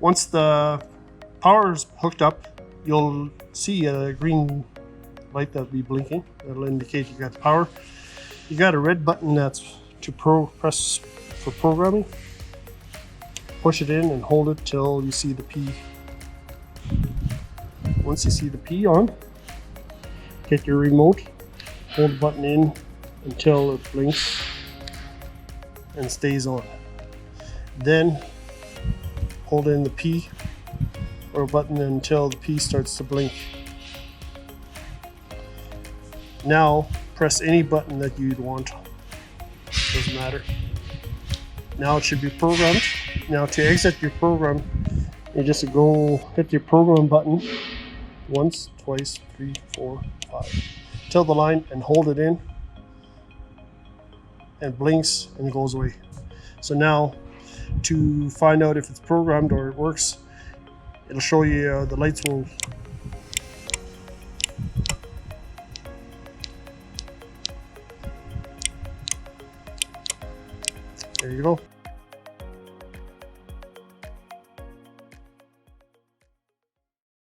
Once the power is hooked up, you'll see a green light that'll be blinking. That'll indicate you got the power. You got a red button that's to press for programming. Push it in and hold it till you see the P. Once you see the P on, get your remote, hold the button in until it blinks and stays on. Then hold in the P or button until the P starts to blink. Now press any button that you'd want. Doesn't matter. Now it should be programmed. Now to exit your program, you just go hit your program button once, twice, 3, 4, 5. Till the line and hold it in and blinks and goes away. So now to find out if it's programmed or it works, it'll show you the lights will there you go.